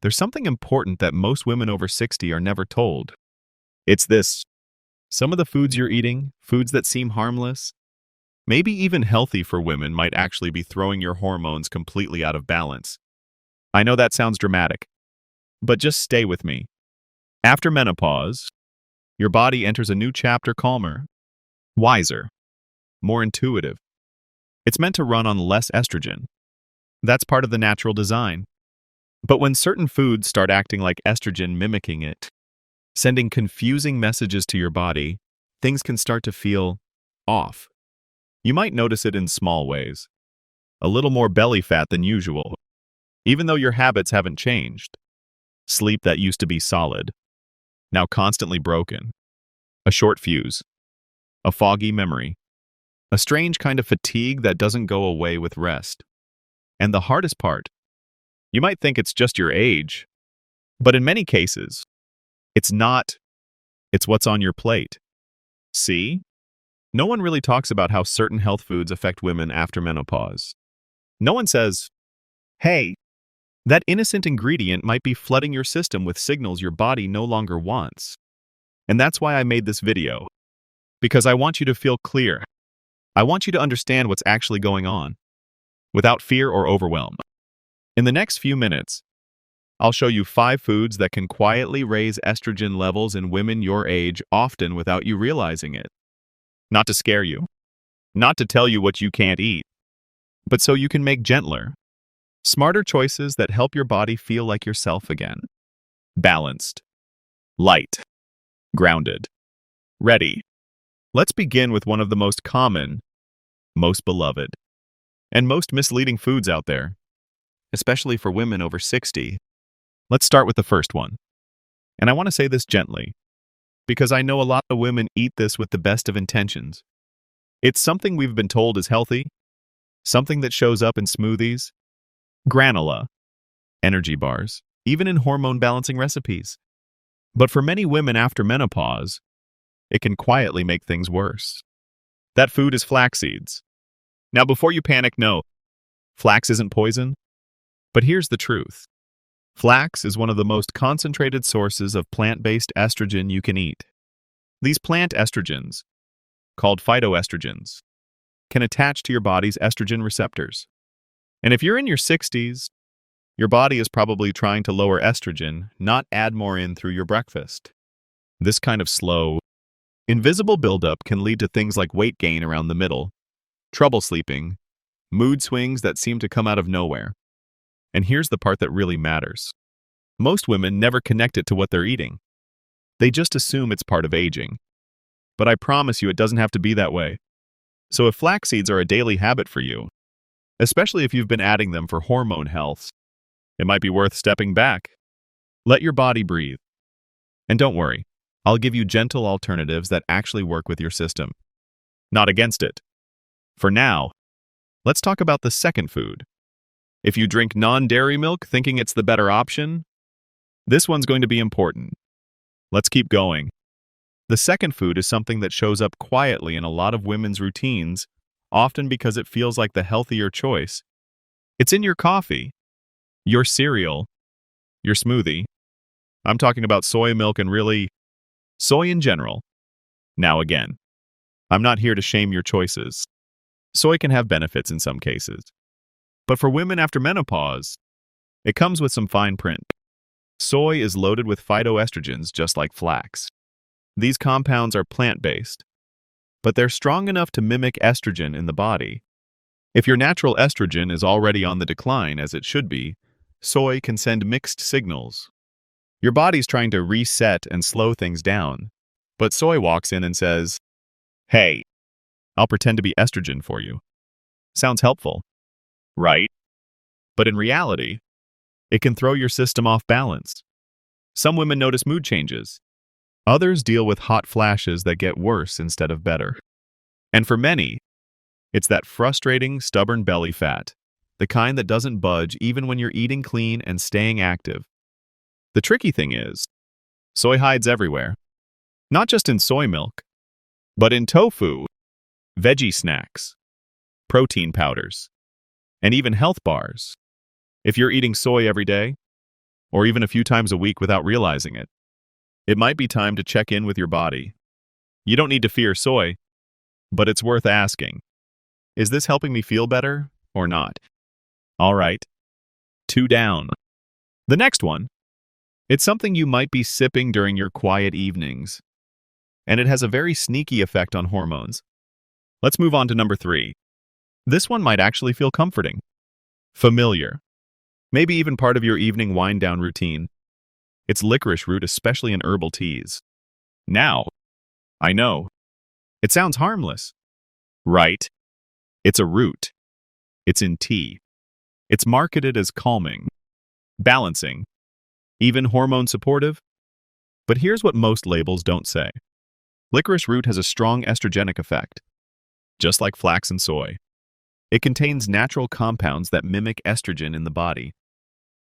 there's something important that most women over 60 are never told. It's this. Some of the foods you're eating, foods that seem harmless, maybe even healthy for women, might actually be throwing your hormones completely out of balance. I know that sounds dramatic, but just stay with me. After menopause, your body enters a new chapter, calmer, wiser, more intuitive. It's meant to run on less estrogen. That's part of the natural design. But when certain foods start acting like estrogen, mimicking it, sending confusing messages to your body, things can start to feel off. You might notice it in small ways. A little more belly fat than usual, even though your habits haven't changed. Sleep that used to be solid, now constantly broken. A short fuse. A foggy memory. A strange kind of fatigue that doesn't go away with rest. And the hardest part, you might think it's just your age, but in many cases, it's not. It's what's on your plate. See? No one really talks about how certain health foods affect women after menopause. No one says, hey, that innocent ingredient might be flooding your system with signals your body no longer wants. And that's why I made this video. Because I want you to feel clear. I want you to understand what's actually going on, without fear or overwhelm. In the next few minutes, I'll show you 5 foods that can quietly raise estrogen levels in women your age, often without you realizing it. Not to scare you, not to tell you what you can't eat, but so you can make gentler, smarter choices that help your body feel like yourself again. Balanced, light, grounded, ready. Let's begin with one of the most common, most beloved, and most misleading foods out there, especially for women over 60. Let's start with the first one. And I want to say this gently, because I know a lot of women eat this with the best of intentions. It's something we've been told is healthy, something that shows up in smoothies, granola, energy bars, even in hormone balancing recipes. But for many women after menopause, it can quietly make things worse. That food is flaxseeds. Now, before you panic, no, flax isn't poison. But here's the truth. Flax is one of the most concentrated sources of plant-based estrogen you can eat. These plant estrogens, called phytoestrogens, can attach to your body's estrogen receptors. And if you're in your 60s, your body is probably trying to lower estrogen, not add more in through your breakfast. This kind of slow, invisible buildup can lead to things like weight gain around the middle, trouble sleeping, mood swings that seem to come out of nowhere. And here's the part that really matters. Most women never connect it to what they're eating. They just assume it's part of aging. But I promise you it doesn't have to be that way. So if flax seeds are a daily habit for you, especially if you've been adding them for hormone health, it might be worth stepping back. Let your body breathe. And don't worry, I'll give you gentle alternatives that actually work with your system, not against it. For now, let's talk about the second food. If you drink non-dairy milk thinking it's the better option, this one's going to be important. Let's keep going. The second food is something that shows up quietly in a lot of women's routines, often because it feels like the healthier choice. It's in your coffee, your cereal, your smoothie. I'm talking about soy milk and really, soy in general. Now again, I'm not here to shame your choices. Soy can have benefits in some cases. But for women after menopause, it comes with some fine print. Soy is loaded with phytoestrogens just like flax. These compounds are plant-based, but they're strong enough to mimic estrogen in the body. If your natural estrogen is already on the decline, as it should be, soy can send mixed signals. Your body's trying to reset and slow things down, but soy walks in and says, hey, I'll pretend to be estrogen for you. Sounds helpful, right? But in reality, it can throw your system off balance. Some women notice mood changes. Others deal with hot flashes that get worse instead of better. And for many, it's that frustrating, stubborn belly fat, the kind that doesn't budge even when you're eating clean and staying active. The tricky thing is, soy hides everywhere. Not just in soy milk, but in tofu, veggie snacks, protein powders, and even health bars. If you're eating soy every day, or even a few times a week without realizing it. It might be time to check in with your body. You don't need to fear soy, but it's worth asking. Is this helping me feel better or not? All right, 2 down. The next one. It's something you might be sipping during your quiet evenings, and it has a very sneaky effect on hormones. Let's move on to number 3. This one might actually feel comforting, familiar, maybe even part of your evening wind-down routine. It's licorice root, especially in herbal teas. Now, I know, it sounds harmless, right? It's a root. It's in tea. It's marketed as calming, balancing, even hormone supportive. But here's what most labels don't say. Licorice root has a strong estrogenic effect, just like flax and soy. It contains natural compounds that mimic estrogen in the body.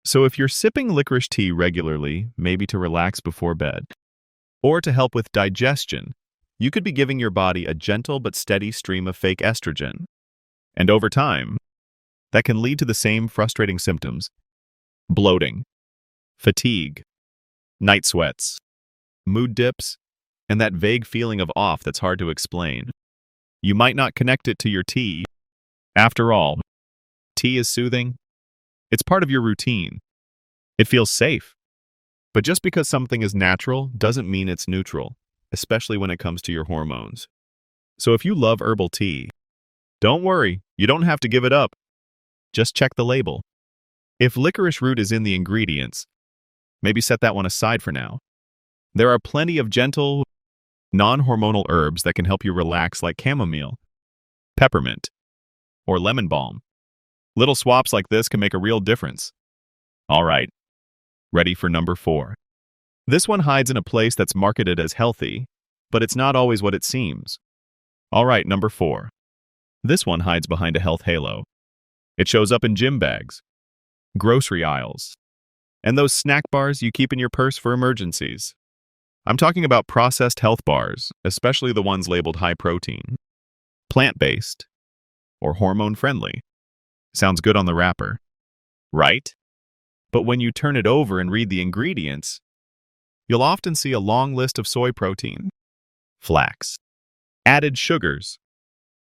So if you're sipping licorice tea regularly, maybe to relax before bed, or to help with digestion, you could be giving your body a gentle but steady stream of fake estrogen. And over time, that can lead to the same frustrating symptoms: bloating, fatigue, night sweats, mood dips, and that vague feeling of off that's hard to explain. You might not connect it to your tea. After all, tea is soothing. It's part of your routine. It feels safe. But just because something is natural doesn't mean it's neutral, especially when it comes to your hormones. So if you love herbal tea, don't worry, you don't have to give it up. Just check the label. If licorice root is in the ingredients, maybe set that one aside for now. There are plenty of gentle, non-hormonal herbs that can help you relax, like chamomile, peppermint, or lemon balm. Little swaps like this can make a real difference. All right, ready for number 4. This one hides in a place that's marketed as healthy, but it's not always what it seems. All right, number 4. This one hides behind a health halo. It shows up in gym bags, grocery aisles, and those snack bars you keep in your purse for emergencies. I'm talking about processed health bars, especially the ones labeled high protein, plant-based, or hormone-friendly. Sounds good on the wrapper, right? But when you turn it over and read the ingredients, you'll often see a long list of soy protein, flax, added sugars,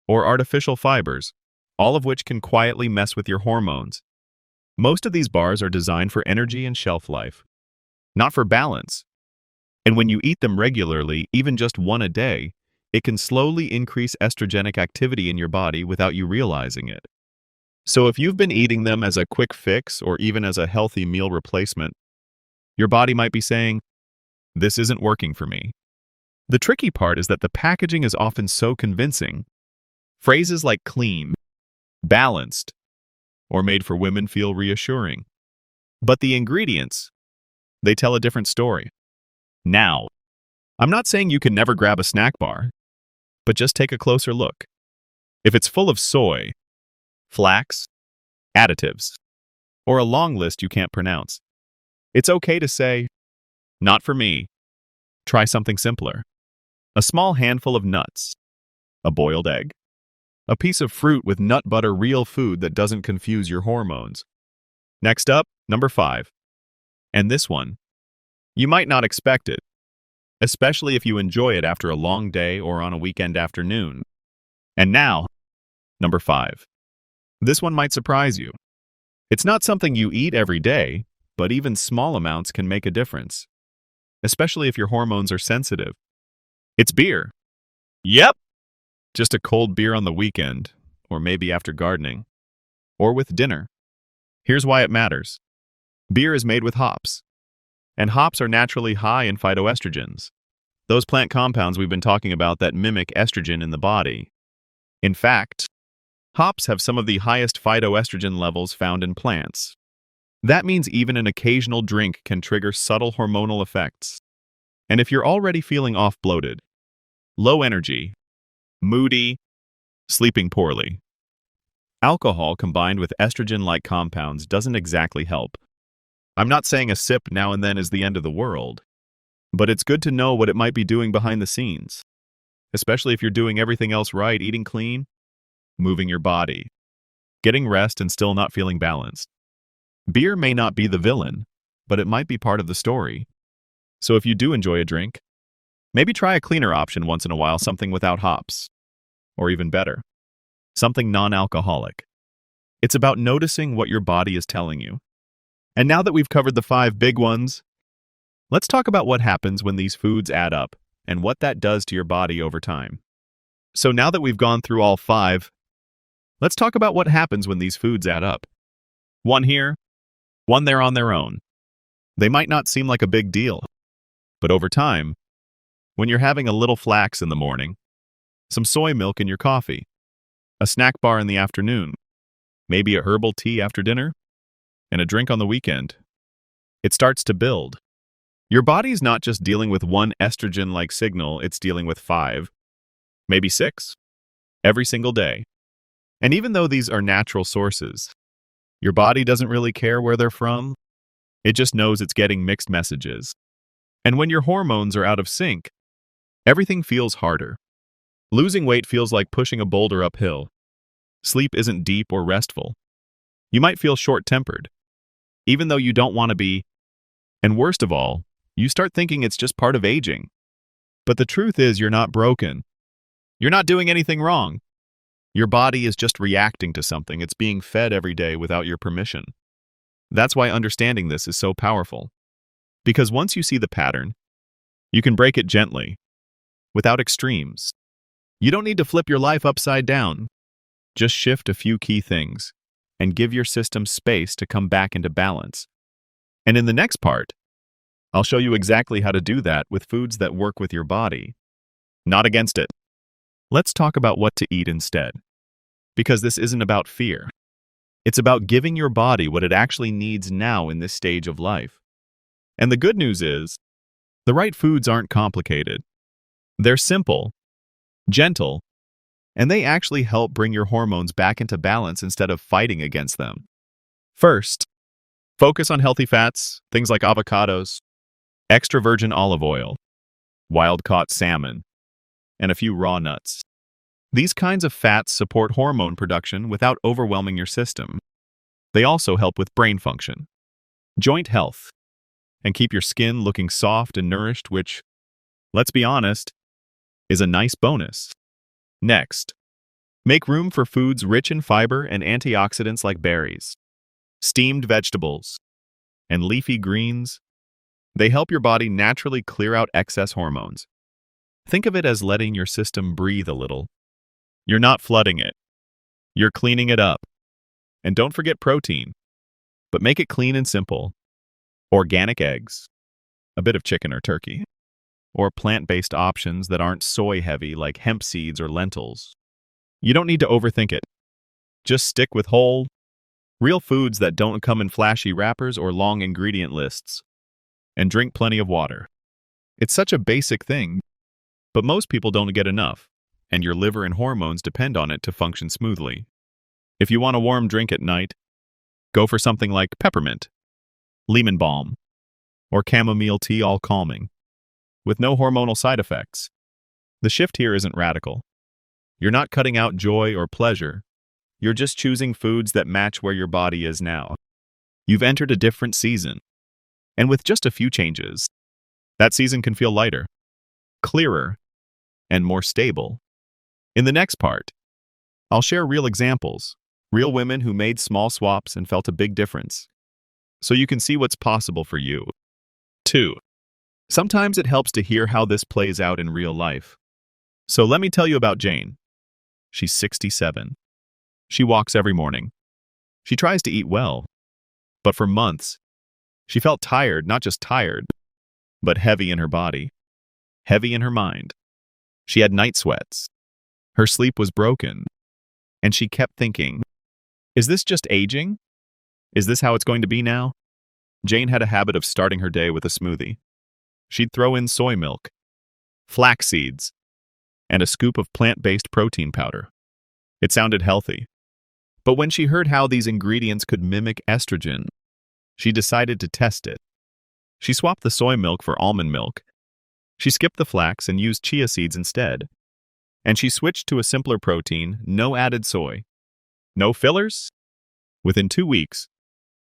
or artificial fibers, all of which can quietly mess with your hormones. Most of these bars are designed for energy and shelf life, not for balance. And when you eat them regularly, even just one a day, it can slowly increase estrogenic activity in your body without you realizing it. So if you've been eating them as a quick fix or even as a healthy meal replacement, your body might be saying, "This isn't working for me." The tricky part is that the packaging is often so convincing. Phrases like clean, balanced, or made for women feel reassuring. But the ingredients, they tell a different story. Now, I'm not saying you can never grab a snack bar, but just take a closer look. If it's full of soy, flax, additives, or a long list you can't pronounce, it's okay to say, "Not for me." Try something simpler. A small handful of nuts, a boiled egg, a piece of fruit with nut butter, real food that doesn't confuse your hormones. Next up, number 5. And this one, you might not expect it, especially if you enjoy it after a long day or on a weekend afternoon. And now, number 5. This one might surprise you. It's not something you eat every day, but even small amounts can make a difference, especially if your hormones are sensitive. It's beer. Yep. Just a cold beer on the weekend, or maybe after gardening, or with dinner. Here's why it matters. Beer is made with hops, and hops are naturally high in phytoestrogens, those plant compounds we've been talking about that mimic estrogen in the body. In fact, hops have some of the highest phytoestrogen levels found in plants. That means even an occasional drink can trigger subtle hormonal effects. And if you're already feeling off, bloated, low energy, moody, sleeping poorly, alcohol combined with estrogen-like compounds doesn't exactly help. I'm not saying a sip now and then is the end of the world, but it's good to know what it might be doing behind the scenes, especially if you're doing everything else right: eating clean, moving your body, getting rest, and still not feeling balanced. Beer may not be the villain, but it might be part of the story. So if you do enjoy a drink, maybe try a cleaner option once in a while, something without hops. Or even better, something non-alcoholic. It's about noticing what your body is telling you. And now that we've covered the 5 big ones, let's talk about what happens when these foods add up and what that does to your body over time. So now that we've gone through all 5, let's talk about what happens when these foods add up. One here, one there on their own. They might not seem like a big deal, but over time, when you're having a little flax in the morning, some soy milk in your coffee, a snack bar in the afternoon, maybe a herbal tea after dinner, and a drink on the weekend, it starts to build. Your body's not just dealing with one estrogen-like signal, it's dealing with 5, maybe 6, every single day. And even though these are natural sources, your body doesn't really care where they're from. It just knows it's getting mixed messages. And when your hormones are out of sync, everything feels harder. Losing weight feels like pushing a boulder uphill. Sleep isn't deep or restful. You might feel short-tempered, even though you don't want to be. And worst of all, you start thinking it's just part of aging. But the truth is you're not broken. You're not doing anything wrong. Your body is just reacting to something it's being fed every day without your permission. That's why understanding this is so powerful. Because once you see the pattern, you can break it gently, without extremes. You don't need to flip your life upside down. Just shift a few key things and give your system space to come back into balance. And in the next part, I'll show you exactly how to do that with foods that work with your body, not against it. Let's talk about what to eat instead. Because this isn't about fear. It's about giving your body what it actually needs now in this stage of life. And the good news is, the right foods aren't complicated. They're simple, gentle, and they actually help bring your hormones back into balance instead of fighting against them. First, focus on healthy fats, things like avocados, extra virgin olive oil, wild-caught salmon, and a few raw nuts. These kinds of fats support hormone production without overwhelming your system. They also help with brain function, joint health, and keep your skin looking soft and nourished, which, let's be honest, is a nice bonus. Next, make room for foods rich in fiber and antioxidants like berries, steamed vegetables, and leafy greens. They help your body naturally clear out excess hormones. Think of it as letting your system breathe a little. You're not flooding it. You're cleaning it up. And don't forget protein, but make it clean and simple. Organic eggs, a bit of chicken or turkey, or plant-based options that aren't soy-heavy like hemp seeds or lentils. You don't need to overthink it. Just stick with whole, real foods that don't come in flashy wrappers or long ingredient lists. And drink plenty of water. It's such a basic thing, but most people don't get enough, and your liver and hormones depend on it to function smoothly. If you want a warm drink at night, go for something like peppermint, lemon balm, or chamomile tea, all calming, with no hormonal side effects. The shift here isn't radical. You're not cutting out joy or pleasure. You're just choosing foods that match where your body is now. You've entered a different season, and with just a few changes, that season can feel lighter, clearer, and more stable. In the next part, I'll share real examples, real women who made small swaps and felt a big difference, so you can see what's possible for you. 2. Sometimes it helps to hear how this plays out in real life. So let me tell you about Jane. She's 67. She walks every morning. She tries to eat well, but for months, she felt tired, not just tired, but heavy in her body, heavy in her mind. She had night sweats. Her sleep was broken, and she kept thinking, is this just aging? Is this how it's going to be now? Jane had a habit of starting her day with a smoothie. She'd throw in soy milk, flax seeds, and a scoop of plant-based protein powder. It sounded healthy. But when she heard how these ingredients could mimic estrogen, she decided to test it. She swapped the soy milk for almond milk. She skipped the flax and used chia seeds instead. And she switched to a simpler protein, no added soy. No fillers? Within 2 weeks,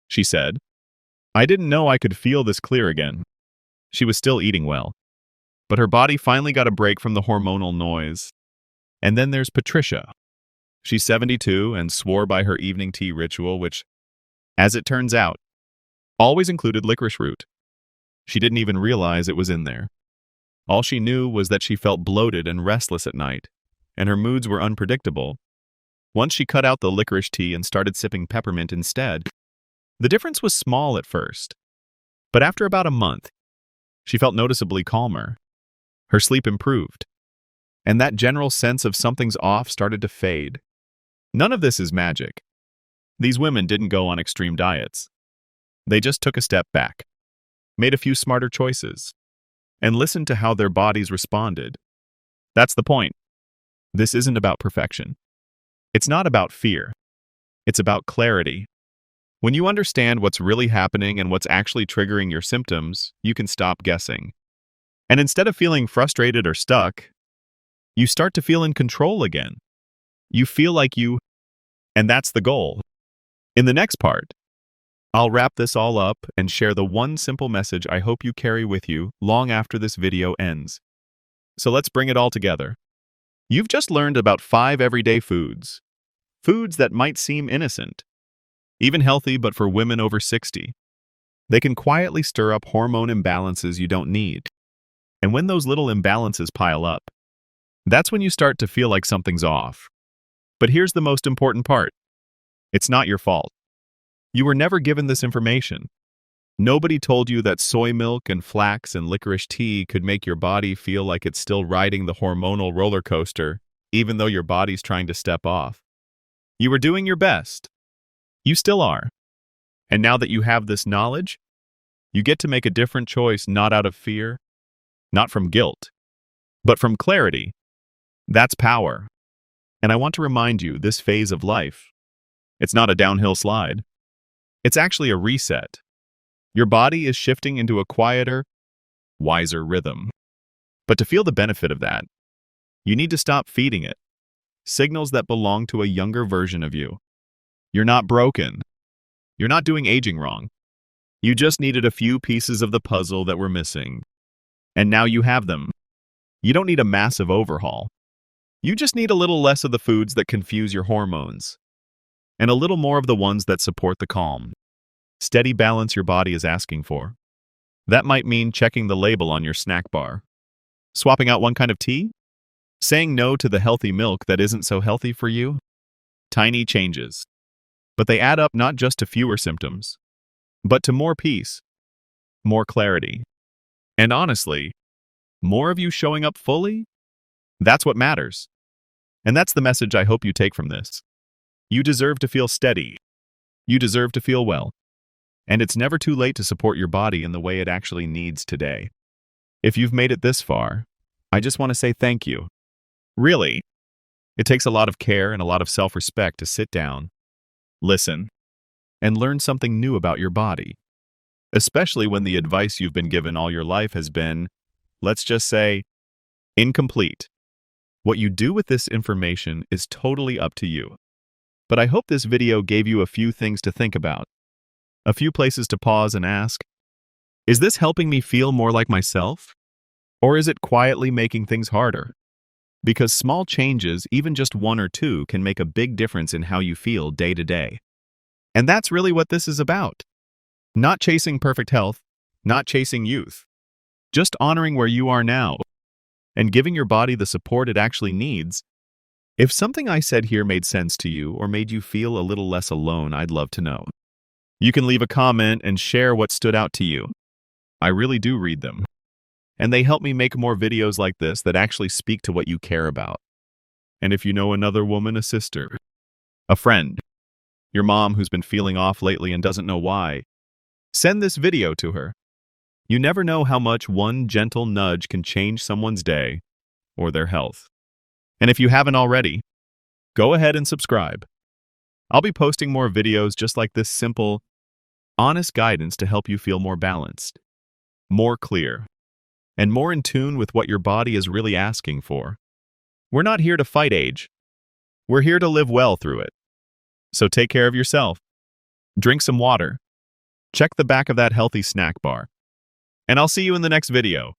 she said, I didn't know I could feel this clear again. She was still eating well, but her body finally got a break from the hormonal noise. And then there's Patricia. She's 72 and swore by her evening tea ritual, which, as it turns out, always included licorice root. She didn't even realize it was in there. All she knew was that she felt bloated and restless at night, and her moods were unpredictable. Once she cut out the licorice tea and started sipping peppermint instead, the difference was small at first. But after about a month, she felt noticeably calmer. Her sleep improved, and that general sense of something's off started to fade. None of this is magic. These women didn't go on extreme diets. They just took a step back, made a few smarter choices, and listened to how their bodies responded. That's the point. This isn't about perfection. It's not about fear. It's about clarity. When you understand what's really happening and what's actually triggering your symptoms, you can stop guessing. And instead of feeling frustrated or stuck, you start to feel in control again. You feel like and that's the goal. In the next part, I'll wrap this all up and share the one simple message I hope you carry with you long after this video ends. So let's bring it all together. You've just learned about 5 everyday foods. Foods that might seem innocent, even healthy, but for women over 60. They can quietly stir up hormone imbalances you don't need. And when those little imbalances pile up, that's when you start to feel like something's off. But here's the most important part. It's not your fault. You were never given this information. Nobody told you that soy milk and flax and licorice tea could make your body feel like it's still riding the hormonal roller coaster, even though your body's trying to step off. You were doing your best. You still are. And now that you have this knowledge, you get to make a different choice, not out of fear, not from guilt, but from clarity. That's power. And I want to remind you, this phase of life, it's not a downhill slide. It's actually a reset. Your body is shifting into a quieter, wiser rhythm. But to feel the benefit of that, you need to stop feeding it signals that belong to a younger version of you. You're not broken. You're not doing aging wrong. You just needed a few pieces of the puzzle that were missing. And now you have them. You don't need a massive overhaul. You just need a little less of the foods that confuse your hormones, and a little more of the ones that support the calm, steady balance your body is asking for. That might mean checking the label on your snack bar, swapping out one kind of tea, saying no to the healthy milk that isn't so healthy for you. Tiny changes. But they add up not just to fewer symptoms, but to more peace, more clarity, and honestly, more of you showing up fully. That's what matters. And that's the message I hope you take from this. You deserve to feel steady. You deserve to feel well. And it's never too late to support your body in the way it actually needs today. If you've made it this far, I just want to say thank you. Really, it takes a lot of care and a lot of self-respect to sit down, listen, and learn something new about your body, especially when the advice you've been given all your life has been, let's just say, incomplete. What you do with this information is totally up to you. But I hope this video gave you a few things to think about, a few places to pause and ask, is this helping me feel more like myself? Or is it quietly making things harder? Because small changes, even just 1 or 2, can make a big difference in how you feel day to day. And that's really what this is about. Not chasing perfect health, not chasing youth. Just honoring where you are now and giving your body the support it actually needs. If something I said here made sense to you or made you feel a little less alone, I'd love to know. You can leave a comment and share what stood out to you. I really do read them. And they help me make more videos like this that actually speak to what you care about. And if you know another woman, a sister, a friend, your mom who's been feeling off lately and doesn't know why, send this video to her. You never know how much one gentle nudge can change someone's day or their health. And if you haven't already, go ahead and subscribe. I'll be posting more videos just like this, simple, honest guidance to help you feel more balanced, more clear, and more in tune with what your body is really asking for. We're not here to fight age. We're here to live well through it. So take care of yourself. Drink some water. Check the back of that healthy snack bar. And I'll see you in the next video.